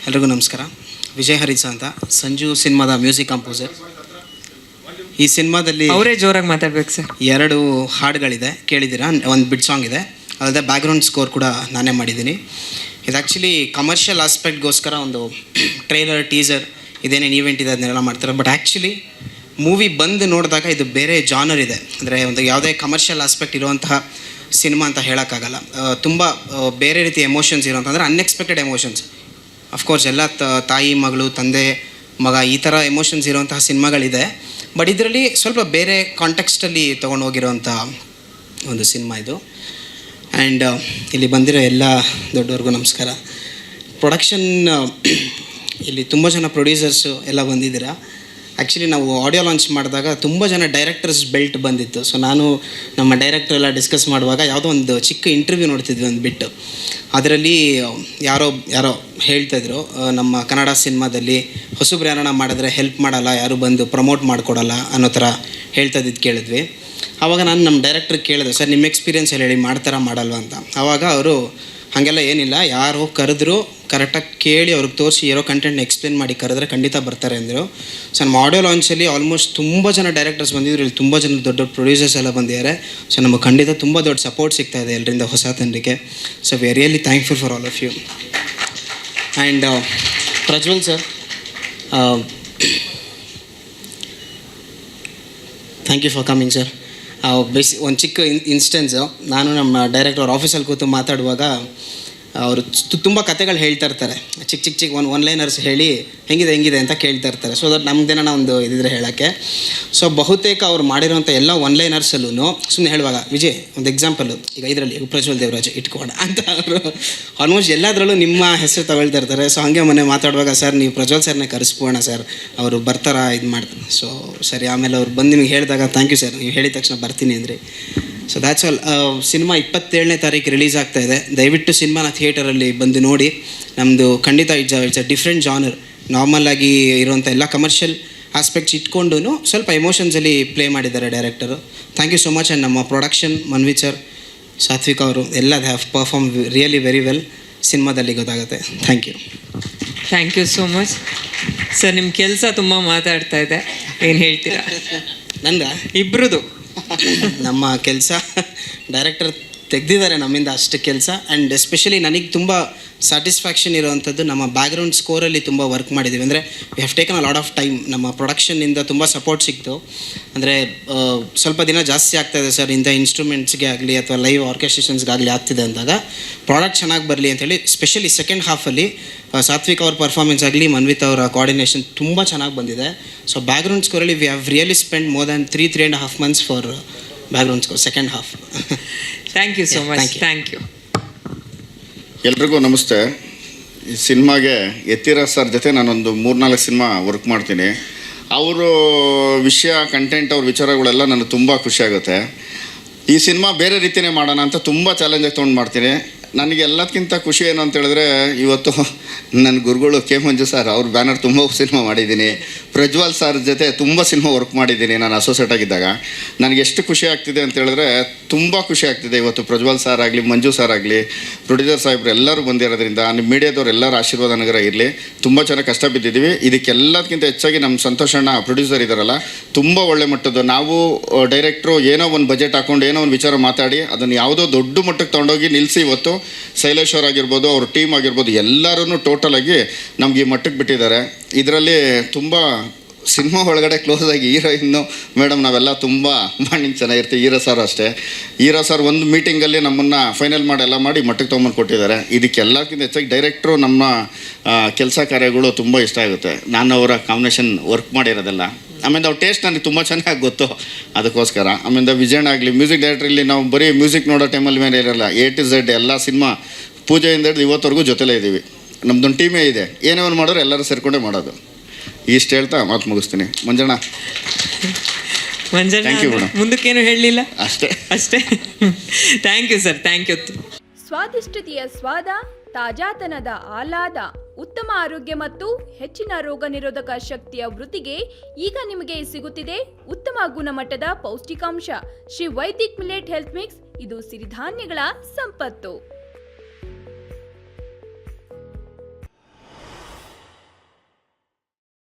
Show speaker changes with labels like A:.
A: ಎಲ್ರಿಗೂ ನಮಸ್ಕಾರ. ವಿಜಯ್ ಹರಿಸ ಅಂತ, ಸಂಜು ಸಿನಿಮಾದ ಮ್ಯೂಸಿಕ್ ಕಂಪೋಸರ್. ಈ ಸಿನಿಮಾದಲ್ಲಿ
B: ಅವರೇ ಜೋರಾಗಿ ಮಾತಾಡ್ಬೇಕು ಸರ್.
A: 2 ಹಾಡುಗಳಿದೆ, ಕೇಳಿದ್ದೀರಾ. ಒಂದು ಬಿಟ್ ಸಾಂಗ್ ಇದೆ, ಅಲ್ಲದೆ ಬ್ಯಾಕ್ಗ್ರೌಂಡ್ ಸ್ಕೋರ್ ಕೂಡ ನಾನೇ ಮಾಡಿದ್ದೀನಿ. ಇದು ಆ್ಯಕ್ಚುಲಿ ಕಮರ್ಷಿಯಲ್ ಆಸ್ಪೆಕ್ಟ್ಗೋಸ್ಕರ ಒಂದು ಟ್ರೈಲರ್, ಟೀಸರ್, ಇದೇನೇನು ಈವೆಂಟ್ ಇದೆ ಅದನ್ನೆಲ್ಲ ಮಾಡ್ತಾರೆ. ಬಟ್ ಆ್ಯಕ್ಚುಲಿ ಮೂವಿ ಬಂದು ನೋಡಿದಾಗ ಇದು ಬೇರೆ ಜಾನರ್ ಇದೆ. ಅಂದರೆ ಒಂದು ಯಾವುದೇ ಕಮರ್ಷಿಯಲ್ ಆಸ್ಪೆಕ್ಟ್ ಇರುವಂತಹ ಸಿನಿಮಾ ಅಂತ ಹೇಳೋಕ್ಕಾಗಲ್ಲ. ತುಂಬ ಬೇರೆ ರೀತಿಯ ಎಮೋಷನ್ಸ್ ಇರೋಂತಂದರೆ ಅನ್ಎಕ್ಸ್ಪೆಕ್ಟೆಡ್ ಎಮೋಷನ್ಸ್. ಅಫ್ಕೋರ್ಸ್ ಎಲ್ಲ ತಾಯಿ ಮಗಳು, ತಂದೆ ಮಗ, ಈ ಥರ ಎಮೋಷನ್ಸ್ ಇರುವಂತಹ ಸಿನಿಮಾಗಳಿದೆ. ಬಟ್ ಇದರಲ್ಲಿ ಸ್ವಲ್ಪ ಬೇರೆ ಕಾಂಟೆಕ್ಸ್ಟಲ್ಲಿ ತೊಗೊಂಡು ಹೋಗಿರೋವಂಥ ಒಂದು ಸಿನಿಮಾ ಇದು. ಆ್ಯಂಡ್ ಇಲ್ಲಿ ಬಂದಿರೋ ಎಲ್ಲ ದೊಡ್ಡವ್ರಿಗೂ ನಮಸ್ಕಾರ. ಪ್ರೊಡಕ್ಷನ್ ಇಲ್ಲಿ ತುಂಬ ಜನ ಪ್ರೊಡ್ಯೂಸರ್ಸು ಎಲ್ಲ ಬಂದಿದ್ದೀರಾ. ಆ್ಯಕ್ಚುಲಿ ನಾವು ಆಡಿಯೋ ಲಾಂಚ್ ಮಾಡಿದಾಗ ತುಂಬ ಜನ ಡೈರೆಕ್ಟರ್ಸ್ ಬೆಲ್ಟ್ ಬಂದಿತ್ತು. ಸೊ ನಾನು ನಮ್ಮ ಡೈರೆಕ್ಟರ್ ಎಲ್ಲ ಡಿಸ್ಕಸ್ ಮಾಡುವಾಗ ಯಾವುದೋ ಒಂದು ಚಿಕ್ಕ ಇಂಟರ್ವ್ಯೂ ನೋಡ್ತಿದ್ವಿ, ಒಂದು ಬಿಟ್ಟು. ಅದರಲ್ಲಿ ಯಾರೋ ಹೇಳ್ತಾಯಿದ್ರು, ನಮ್ಮ ಕನ್ನಡ ಸಿನಿಮಾದಲ್ಲಿ ಹೊಸಬ್ರು ಯಾರನ್ನ ಮಾಡಿದ್ರೆ ಹೆಲ್ಪ್ ಮಾಡಲ್ಲ, ಯಾರು ಬಂದು ಪ್ರಮೋಟ್ ಮಾಡಿಕೊಡಲ್ಲ ಅನ್ನೋ ಥರ ಹೇಳ್ತಾಯಿದ್ದು ಕೇಳಿದ್ವಿ. ಆವಾಗ ನಾನು ನಮ್ಮ ಡೈರೆಕ್ಟ್ರಿಗೆ ಕೇಳಿದೆ, ಸರ್ ನಿಮ್ಮ ಎಕ್ಸ್ಪೀರಿಯೆನ್ಸ್ ಎಲ್ಲ ಹೇಳಿ, ಮಾಡ್ತಾರಾ ಮಾಡಲ್ವ ಅಂತ. ಆವಾಗ ಅವರು ಹಾಗೆಲ್ಲ ಏನಿಲ್ಲ, ಯಾರು ಕರೆದ್ರು ಕರೆಕ್ಟಾಗಿ ಕೇಳಿ ಅವ್ರಿಗೆ ತೋರಿಸಿ ಇರೋ ಕಂಟೆಂಟ್ನ ಎಕ್ಸ್ಪ್ಲೇನ್ ಮಾಡಿ ಕರೆದ್ರೆ ಖಂಡಿತ ಬರ್ತಾರೆ ಅಂದರು. ಸೊ ನಮ್ಮ ಆಡಿಯೋ ಲಾಂಚಲ್ಲಿ ಆಲ್ಮೋಸ್ಟ್ ತುಂಬ ಜನ ಡೈರೆಕ್ಟರ್ಸ್ ಬಂದಿದ್ರು, ಇಲ್ಲಿ ತುಂಬ ಜನ ದೊಡ್ಡ ದೊಡ್ಡ ಪ್ರೊಡ್ಯೂಸರ್ಸ್ ಎಲ್ಲ ಬಂದಿದ್ದಾರೆ. ಸೊ ನಮಗೆ ಖಂಡಿತ ತುಂಬ ದೊಡ್ಡ ಸಪೋರ್ಟ್ ಸಿಗ್ತಾ ಇದೆ ಎಲ್ಲರಿಂದ, ಹೊಸ ತಂಡಕ್ಕೆ. So we are really thankful for all of you. And Prajwal sir, thank you for coming sir. ಒಂದು ಚಿಕ್ಕ ಇನ್ಸ್ಟೆನ್ಸು, ನಾನು ನಮ್ಮ ಡೈರೆಕ್ಟರ್ ಅವ್ರ ಆಫೀಸಲ್ಲಿ ಕೂತು ಮಾತಾಡುವಾಗ ಅವರು ತುಂಬ ಕತೆಗಳು ಹೇಳ್ತಾ ಇರ್ತಾರೆ, ಚಿಕ್ಕ ಒನ್ ಲೈನರ್ಸ್ ಹೇಳಿ ಹೆಂಗಿದೆ ಅಂತ ಕೇಳ್ತಾ ಇರ್ತಾರೆ. ಸೊ ದಟ್ ನಮ್ಮದೇನ ಒಂದು ಇದಿದ್ರೆ ಹೇಳೋಕ್ಕೆ. ಸೊ ಬಹುತೇಕ ಅವ್ರು ಮಾಡಿರೋಂಥ ಎಲ್ಲ ಒನ್ ಲೈನರ್ಸಲ್ಲೂ ಸುಮ್ಮನೆ ಹೇಳುವಾಗ, ವಿಜಯ್ ಒಂದು ಎಕ್ಸಾಂಪಲು, ಈಗ ಇದರಲ್ಲಿ ಪ್ರಜ್ವಲ್ ದೇವರಾಜ್ ಇಟ್ಕೋಣ ಅಂತ ಅವರು ಆಲ್ಮೋಸ್ಟ್ ಎಲ್ಲದರಲ್ಲೂ ನಿಮ್ಮ ಹೆಸರು ತಗೊಳ್ತಾ ಇರ್ತಾರೆ. ಸೊ ಹಾಗೆ ಮೊನ್ನೆ ಮಾತಾಡುವಾಗ, ಸರ್ ನೀವು ಪ್ರಜ್ವಲ್ ಸರ್ನೇ ಕರೆಸ್ಬೋಣ ಸರ್, ಅವರು ಬರ್ತಾರಾ ಇದು ಮಾಡ್ತಾರೆ. ಸೊ ಸರಿ, ಆಮೇಲೆ ಅವ್ರು ಬಂದು ನಿಮಗೆ ಹೇಳಿದಾಗ ಥ್ಯಾಂಕ್ ಯು ಸರ್, ನೀವು ಹೇಳಿದ ತಕ್ಷಣ ಬರ್ತೀನಿ ಅಂದರೆ. So that's all. ಸಿನಿಮಾ 27ನೇ ತಾರೀಕು ರಿಲೀಸ್ ಆಗ್ತಾ ಇದೆ. ದಯವಿಟ್ಟು ಸಿನಿಮಾನ ಥಿಯೇಟರಲ್ಲಿ ಬಂದು ನೋಡಿ. ನಮ್ಮದು ಖಂಡಿತ it's a different genre. Normal ಆಗಿ ಇರುವಂಥ ಎಲ್ಲ ಕಮರ್ಷಿಯಲ್ ಆಸ್ಪೆಕ್ಟ್ಸ್ ಇಟ್ಕೊಂಡು ಸ್ವಲ್ಪ ಎಮೋಷನ್ಸಲ್ಲಿ ಪ್ಲೇ ಮಾಡಿದ್ದಾರೆ director. Thank you so much. And ನಮ್ಮ ಪ್ರೊಡಕ್ಷನ್, ಮನ್ವಿತ್ ಸರ್, ಸಾತ್ವಿಕ್ ಅವರು ಎಲ್ಲ they have perform really very well. ಸಿನಿಮಾದಲ್ಲಿ ಗೊತ್ತಾಗುತ್ತೆ. Thank you.
B: Thank you so much sir. ನಿಮ್ಮ ಕೆಲಸ ತುಂಬ ಮಾತಾಡ್ತಾ ಇದೆ, ಏನು ಹೇಳ್ತೀರಾ?
A: ನಂಗೆ
B: ಇಬ್ಬರದು
A: ನಮ್ಮ ಕೆಲಸ ಡೈರೆಕ್ಟರ್ ತೆಗೆದಿದ್ದಾರೆ ನಮ್ಮಿಂದ ಅಷ್ಟು ಕೆಲಸ. ಆ್ಯಂಡ್ ಎಸ್ಪೆಷಲಿ ನನಗೆ ತುಂಬ ಸ್ಯಾಟಿಸ್ಫ್ಯಾಕ್ಷನ್ ಇರೋವಂಥದ್ದು, ನಮ್ಮ ಬ್ಯಾಕ್ಗ್ರೌಂಡ್ ಸ್ಕೋರಲ್ಲಿ ತುಂಬ ವರ್ಕ್ ಮಾಡಿದ್ದೀವಿ. ಅಂದರೆ we have taken a lot of time. ನಮ್ಮ ಪ್ರೊಡಕ್ಷನ್ನಿಂದ ತುಂಬ ಸಪೋರ್ಟ್ ಸಿಕ್ತು. ಅಂದರೆ ಸ್ವಲ್ಪ ದಿನ ಜಾಸ್ತಿ ಆಗ್ತಾಯಿದೆ ಸರ್, ಇಂಥ ಇನ್ಸ್ಟ್ರೂಮೆಂಟ್ಸ್ಗೆ ಆಗಲಿ ಅಥವಾ ಲೈವ್ ಆರ್ಕೆಸ್ಟ್ರೇಷನ್ಸ್ಗಾಗಲಿ ಆಗ್ತಿದೆ ಅಂದಾಗ ಪ್ರಾಡಕ್ಟ್ ಚೆನ್ನಾಗಿ ಬರಲಿ ಅಂತೇಳಿ, ಸ್ಪೆಷಲಿ ಸೆಕೆಂಡ್ ಹಾಫಲ್ಲಿ ಸಾತ್ವಿಕ್ ಅವ್ರ ಪರ್ಫಾರ್ಮೆನ್ಸ್ ಆಗಲಿ, ಮನ್ವಿತ್ ಅವರ ಕೋಆರ್ಡಿನೇಷನ್ ತುಂಬ ಚೆನ್ನಾಗಿ ಬಂದಿದೆ. ಸೊ ಬ್ಯಾಕ್ಗ್ರೌಂಡ್ ಸ್ಕೋರಲ್ಲಿ we have really spend more than 3.5 months for background score second half.
B: Thank you so much. Thank you.
C: ಎಲ್ರಿಗೂ ನಮಸ್ತೆ. ಈ ಸಿನಿಮಾಗೆ ಯತಿರಾಜ್ ಸರ್ ಜೊತೆ ನಾನೊಂದು 3-4 ಸಿನಿಮಾ ವರ್ಕ್ ಮಾಡ್ತೀನಿ. ಅವರು ವಿಷಯ, ಕಂಟೆಂಟ್, ಅವ್ರ ವಿಚಾರಗಳೆಲ್ಲ ನನಗೆ ತುಂಬ ಖುಷಿಯಾಗುತ್ತೆ. ಈ ಸಿನಿಮಾ ಬೇರೆ ರೀತಿಯೇ ಮಾಡೋಣ ಅಂತ ತುಂಬ ಚಾಲೆಂಜಾಗಿ ತೊಗೊಂಡು ಮಾಡ್ತೀನಿ. ನನಗೆ ಎಲ್ಲದಕ್ಕಿಂತ ಖುಷಿ ಏನು ಅಂತ ಹೇಳಿದ್ರೆ, ಇವತ್ತು ನನ್ನ ಗುರುಗಳು ಕೆ ಮಂಜು ಸರ್ ಅವ್ರ ಬ್ಯಾನರ್ ತುಂಬ ಸಿನಿಮಾ ಮಾಡಿದ್ದೀನಿ. ಪ್ರಜ್ವಲ್ ಸರ್ ಜೊತೆ ತುಂಬ ಸಿನಿಮಾ ವರ್ಕ್ ಮಾಡಿದ್ದೀನಿ ನಾನು ಅಸೋಸಿಯೇಟ್ ಆಗಿದ್ದಾಗ. ನನಗೆ ಎಷ್ಟು ಖುಷಿ ಆಗ್ತಿದೆ ಅಂತ ಹೇಳಿದ್ರೆ, ತುಂಬ ಖುಷಿ ಆಗ್ತಿದೆ. ಇವತ್ತು ಪ್ರಜ್ವಲ್ ಸರ್ ಆಗಲಿ, ಮಂಜು ಸರ್ ಆಗಲಿ, ಪ್ರೊಡ್ಯೂಸರ್ ಸಾಹೇಬ್ರು ಎಲ್ಲರೂ ಬಂದಿರೋದ್ರಿಂದ, ನಿಮ್ಮ ಮೀಡಿಯಾದವ್ರು ಎಲ್ಲರ ಆಶೀರ್ವಾದ ನಗರ ಇರಲಿ. ತುಂಬ ಚೆನ್ನಾಗಿ ಕಷ್ಟ ಬಿದ್ದಿದ್ದೀವಿ. ಇದಕ್ಕೆಲ್ಲದಕ್ಕಿಂತ ಹೆಚ್ಚಾಗಿ ನಮ್ಮ ಸಂತೋಷಣ್ಣ ಪ್ರೊಡ್ಯೂಸರ್ ಇದ್ದಾರಲ್ಲ, ತುಂಬ ಒಳ್ಳೆ ಮಟ್ಟದ್ದು. ನಾವು ಡೈರೆಕ್ಟ್ರು ಏನೋ ಒಂದು ಬಜೆಟ್ ಹಾಕ್ಕೊಂಡು ಏನೋ ಒಂದು ವಿಚಾರ ಮಾತಾಡಿ ಅದನ್ನು ಯಾವುದೋ ದೊಡ್ಡ ಮಟ್ಟಕ್ಕೆ ತೊಗೊಂಡೋಗಿ ನಿಲ್ಲಿಸಿ, ಇವತ್ತು ಶೈಲೇಶ್ ಅವ್ರು ಆಗಿರ್ಬೋದು, ಅವ್ರ ಟೀಮ್ ಆಗಿರ್ಬೋದು, ಎಲ್ಲರೂ ಟೋಟಲಾಗಿ ನಮ್ಗೆ ಈ ಮಟ್ಟಕ್ಕೆ ಬಿಟ್ಟಿದ್ದಾರೆ. ಇದರಲ್ಲಿ ತುಂಬ ಸಿನಿಮಾ ಒಳಗಡೆ ಕ್ಲೋಸ್ ಆಗಿ ಹೀರೋಯಿನ್ನು ಮೇಡಮ್ ನಾವೆಲ್ಲ ತುಂಬ ಮಾಡಿ ಚೆನ್ನಾಗಿರ್ತೀವಿ. ಹೀರೋ ಸರ್ ಅಷ್ಟೇ. ಹೀರೋ ಸರ್ ಒಂದು ಮೀಟಿಂಗಲ್ಲಿ ನಮ್ಮನ್ನು ಫೈನಲ್ ಮಾಡಿ ಎಲ್ಲ ಮಾಡಿ ಮಟ್ಟಕ್ಕೆ ತೊಗೊಂಬಂದು ಕೊಟ್ಟಿದ್ದಾರೆ. ಇದಕ್ಕೆಲ್ಲಕ್ಕಿಂತ ಹೆಚ್ಚಾಗಿ ಡೈರೆಕ್ಟ್ರು ನಮ್ಮ ಕೆಲಸ ಕಾರ್ಯಗಳು ತುಂಬ ಇಷ್ಟ ಆಗುತ್ತೆ. ನಾನು ಅವರ ಕಾಂಬಿನೇಷನ್ ವರ್ಕ್ ಮಾಡಿರೋದೆಲ್ಲ. ಆಮೇಲೆ ಅವ್ರ ಟೇಸ್ಟ್ ನನಗೆ ತುಂಬ ಚೆನ್ನಾಗಿ ಗೊತ್ತು, ಅದಕ್ಕೋಸ್ಕರ. ಆಮೇಲೆ ವಿಜಯಣ್ಣ ಆಗಲಿ, ಮ್ಯೂಸಿಕ್ ಡೈರೆಕ್ಟ್ರಲ್ಲಿ ನಾವು ಬರೀ ಮ್ಯೂಸಿಕ್ ನೋಡೋ ಟೈಮಲ್ಲಿ ಮೇಲೆ ಇರೋಲ್ಲ, A to Z ಎಲ್ಲ ಸಿನಿಮಾ ಪೂಜೆಯಿಂದ ಹಿಡಿದು ಇವತ್ತವರೆಗೂ ಜೊತೆಲೇ ಇದ್ದೀವಿ. ನಮ್ಮದೊಂದು ಟೀಮೇ ಇದೆ, ಏನೇ ಒಂದು ಮಾಡೋರು ಎಲ್ಲರೂ ಸೇರಿಕೊಂಡೇ ಮಾಡೋದು. ಇಷ್ಟು ಹೇಳ್ತಾ ಮಾತು ಮುಗಿಸ್ತೀನಿ. Manjanna thank you madam.
B: ಮುಂದಕ್ಕೇನು ಹೇಳಲಿಲ್ಲ,
C: ಅಷ್ಟೇ.
B: Thank you sir. Thank you.
D: ಸ್ವಾದಿಷ್ಟತೆಯ ಸ್ವಾದ, ತಾಜಾತನದ ಆಹ್ಲಾದ, ಉತ್ತಮ ಆರೋಗ್ಯ ಮತ್ತು ಹೆಚ್ಚಿನ ರೋಗ ನಿರೋಧಕ ಶಕ್ತಿಯ ವೃದ್ಧಿಗೆ ಈಗ ನಿಮಗೆ ಸಿಗುತ್ತಿದೆ ಉತ್ತಮ ಗುಣಮಟ್ಟದ ಪೌಷ್ಟಿಕಾಂಶ. Shri Vaidik millet health mix. ಇದು ಸಿರಿಧಾನ್ಯಗಳ ಸಂಪತ್ತು.